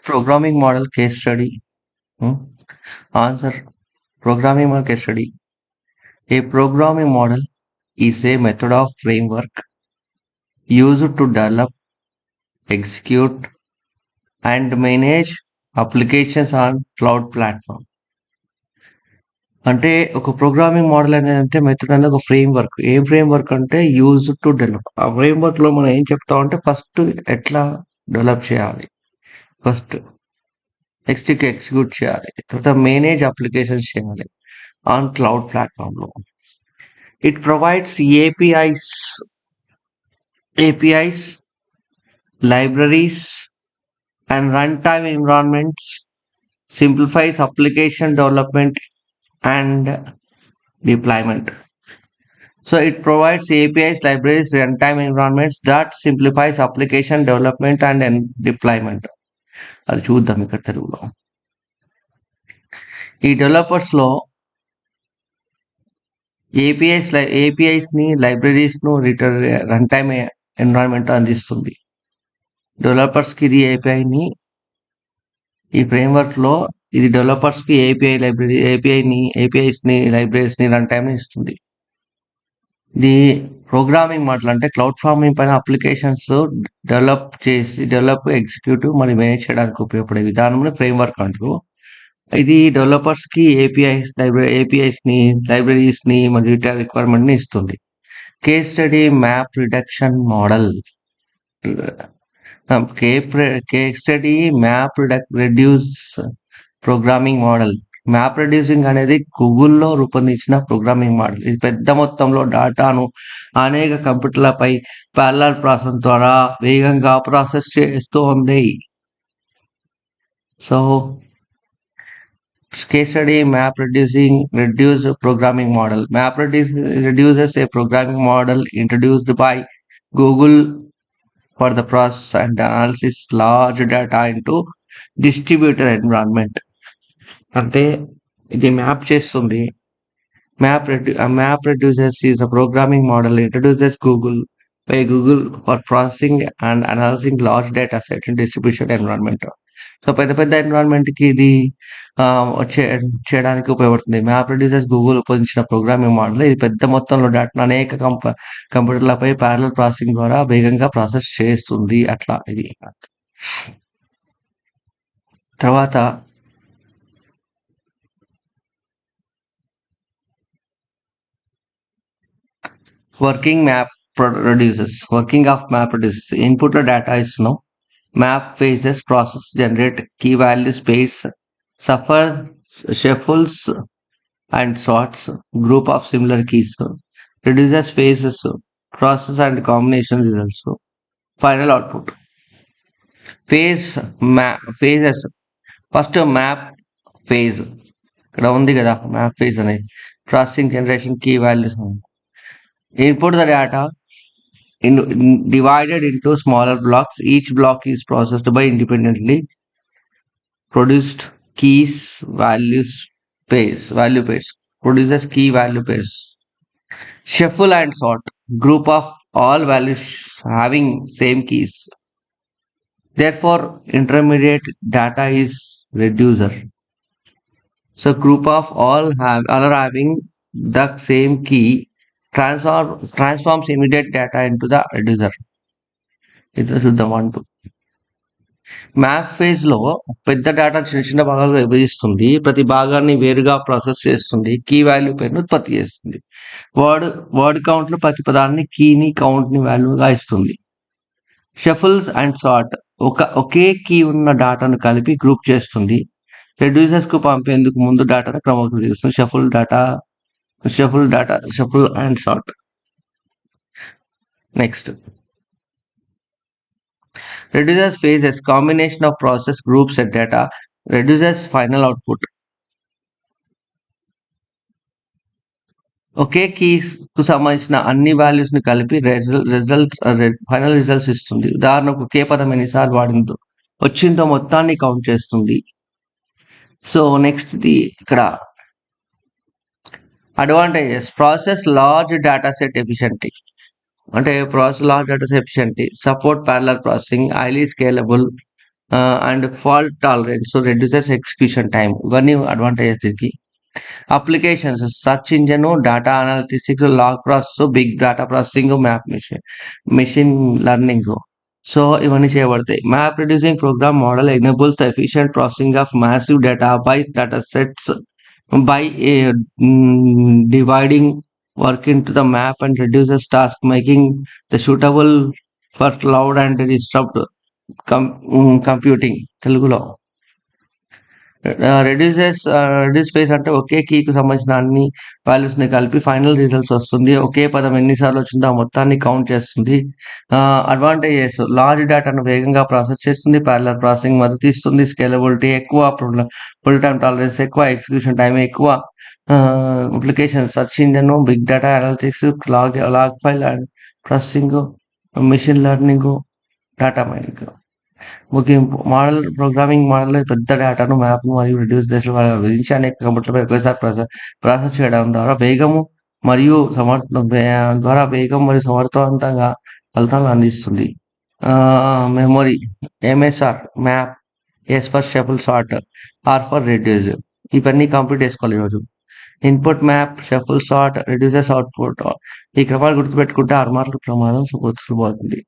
Programming model case study. Hmm? Answer. Programming model case study. A programming model is a method of framework used to develop, execute, and manage applications on cloud platform. అంటే ఒక programming model అనేది అంటే method అనేది ఒక framework. ఏ framework అంటే use to develop. ఆ framework లో మనం ఏం చెప్తామంటే ఫస్ట్ ఎట్లా డెవలప్ చేయాలి, ఫస్ట్ నెక్స్ట్ ఎగ్జిక్యూట్ చేయాలి, తర్వాత మేనేజ్ అప్లికేషన్స్ చేయాలి ఆన్ క్లౌడ్ ప్లాట్ఫామ్ లో. It provides APIs, libraries, and runtime environments, simplifies application development and deployment. So it provides APIs, libraries, runtime environments that simplifies application development and deployment. అది చూద్దాం ఇక్కడ తెలుగులో. ఈ developers లో APIs ని, libraries ను run time environment అందిస్తుంది. Developers కి ఇది ఏపీఐని, ఈ ఫ్రేమ్వర్క్ లో ఇది డెవలపర్స్ కి APIs ని, లైబ్రరీస్ ని, రన్ టైమ్ ఇస్తుంది. ఇది ప్రోగ్రామింగ్ మోడల్ అంటే క్లౌడ్ ఫార్మింగ్ పైన అప్లికేషన్స్ డెవలప్, ఎగ్జిక్యూటివ్ మరియు మేనేజ్ చేయడానికి ఉపయోగపడే విధానం ఫ్రేమ్వర్క్ అంటారు. ఇది డెవలపర్స్ కి APIs ని, లైబ్రరీస్ ని మరియు డేటా రిక్వైర్మెంట్ ని ఇస్తుంది. Case study map reduction model. Case study map reduce programming model. Map reducing అనేది గూగుల్లో రూపొందించిన ప్రోగ్రామింగ్ మోడల్. ఇది పెద్ద మొత్తంలో డేటాను అనేక కంప్యూటర్లపై ప్యారలల్ ప్రాసెస్ ద్వారా వేగంగా ప్రాసెస్ చేస్తోంది. So case study map reduce programming model. Map reduces a programming model introduced by Google for the process and analysis large data into distributed environment. అంటే ఇది మ్యాప్ చేస్తుంది. Map reduces is a programming model introduces by Google for processing and analyzing large data set in distribution environment. So పెద్ద environment కి ఇది చేయడానికి ఉపయోగపడుతుంది. Map reduces Google ఉపయోగించిన programming model. ఇది పెద్ద మొత్తంలో డేటాను అనేక కంప్యూటర్లపై ప్యారలల్ ప్రాసెసింగ్ ద్వారా వేగంగా ప్రాసెస్ చేస్తుంది. అట్లా ఇది. తర్వాత working of map reduces. Input లో డేటా ఇస్తున్నాం. Map phases process generate key value space, shuffles and sorts group of similar keys, reduces phases, process and combination results. Final output. Phases. First map phase. ఇక్కడ ఉంది కదా map phase అనేది. Processing, generation, key values. Input the data divided into smaller blocks. Each block is processed by independently produced keys value pairs. Produces key value pairs. Shuffle and sort group of all values having same keys. Therefore intermediate data is reducer. So group of all having the same key transforms immediate data into the reducer. ఇది చూద్దాం. 1 2 map phase లో పెద్ద data చిన్న భాగాలుగా విభజిస్తుంది. ప్రతి భాగాన్ని వేరుగా ప్రాసెస్ చేస్తుంది. కీ వాల్యూ పేరును ఉత్పత్తి చేస్తుంది. వర్డ్ కౌంట్ లో ప్రతి పదాన్ని కీని కౌంట్ ని వాల్యూగా ఇస్తుంది. షఫుల్స్ అండ్ సార్ట్ ఒకే కీ ఉన్న డేటాను కలిపి గ్రూప్ చేస్తుంది. రెడ్యూసర్స్ కు పంపేందుకు ముందు డేటాను క్రమబద్ధీకరిస్తుంది. Shuffle and sort. Next. Reduces phases, combination of process groups and data, reduces final output. Okay keys కు సంబంధించిన అన్ని వాల్యూస్ ని కలిపి ఫైనల్ రిజల్ట్స్ ఇస్తుంది. ఉదాహరణకు ఒకే పదం ఎన్నిసార్లు వచ్చిందో మొత్తాన్ని కౌంట్ చేస్తుంది. సో నెక్స్ట్ ఇక్కడ advantages. Process large data set efficiently. అంటే process large data set efficiently. Support parallel processing, highly scalable, and fault tolerance, so reduces execution time. ఇవన్నీ అడ్వాంటేజెస్ దీనికి. Applications, search engine, data analytics, log process, big data processing, map machine learning. So ఇవన్నీ చేయబడతాయి. Map reducing program model enables the efficient processing of massive data by data sets by dividing work into the map and reduces task, making the suitable for cloud and disrupt computing. తెలుగులో reduce space అంటే ఒకే కీకి సంబంధించిన అన్ని వాల్యూస్ని కలిపి final results వస్తుంది. ఒకే పదం ఎన్నిసార్లు వచ్చిందో ఆ మొత్తాన్ని కౌంట్ చేస్తుంది. అడ్వాంటేజెస్: లార్జ్ డేటాను వేగంగా ప్రాసెస్ చేస్తుంది, ప్యారలల్ ప్రాసెసింగ్ మద్దతు ఇస్తుంది, స్కేలబిలిటీ ఎక్కువ, ఫుల్ టైమ్ టాలరెన్స్ ఎక్కువ, ఎగ్జిక్యూషన్ టైం ఎక్కువ. Application: search engine, big data analytics, log file processing, machine learning, data mining. ముగింపు: ప్రోగ్రామింగ్ మోడల్లో పెద్ద డేటాను, మ్యాప్ను మరియు రెడ్యూస్ దశల విధించి అనేక కంప్యూటర్లపై ఒకేసారి ప్రాసెస్ చేయడం ద్వారా వేగం మరియు సమర్థవంతంగా ఫలితాలను అందిస్తుంది. Memory: MSR, map, S for shuffle sort, R for reduce. ఇవన్నీ కంప్లీట్ చేసుకోవాలి ఈరోజు. Input map, shuffle sort, reduces output. ఈ క్రమాలు గుర్తుపెట్టుకుంటే 6 మార్కుల ప్రమాదం సులువుతుంది.